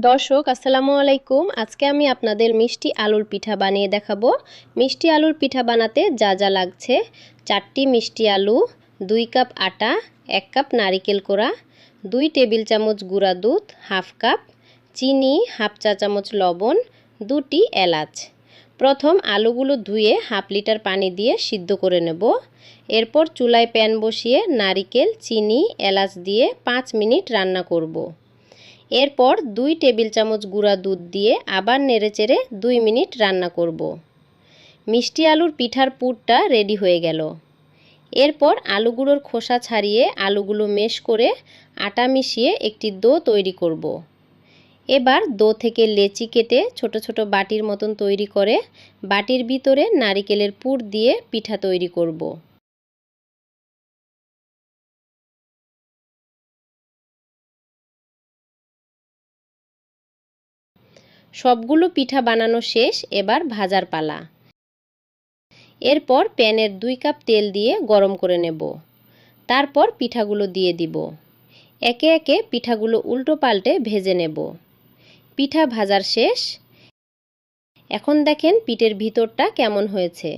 দর্শক আসসালামু আলাইকুম। আজকে আমি আপনাদের মিষ্টি আলুর পিঠা বানিয়ে দেখাবো। মিষ্টি আলুর পিঠা বানাতে যা যা লাগছে: 4টি মিষ্টি আলু, 2 কাপ আটা, 1 কাপ নারিকেল কোড়া, 2 টেবিল চামচ গুঁড়া দুধ, হাফ কাপ চিনি, হাফ চা চামচ লবণ, 2টি এলাচ। প্রথম আলুগুলো ধুয়ে হাফ লিটার পানি দিয়ে সিদ্ধ করে নেব। এরপর চুলায় প্যান বসিয়ে নারিকেল, চিনি, এলাচ দিয়ে 5 মিনিট রান্না করব। এরপর 2 টেবিল চামচ গুঁড়া দুধ দিয়ে আবার নেড়েচেড়ে 2 মিনিট রান্না করব। মিষ্টি আলুর পিঠার পুরটা রেডি হয়ে গেল। এরপর আলুগুলোর খোসা ছাড়িয়ে আলুগুলো মেশ করে আটা মিশিয়ে একটি ডো তৈরি করব। এবার ডো থেকে লেচি কেটে ছোট ছোট বাটির মতন তৈরি করে বাটির ভিতরে নারিকেলের পুর দিয়ে পিঠা তৈরি করব। সবগুলো পিঠা বানানো শেষ, এবার ভাজার পালা। এরপর প্যানের 2 কাপ তেল দিয়ে গরম করে নেব। তারপর পিঠাগুলো দিয়ে দিব। একে একে পিঠাগুলো উল্টো পাল্টে ভেজে নেব। পিঠা ভাজার শেষ। এখন দেখেন পিঠের ভিতরটা কেমন হয়েছে।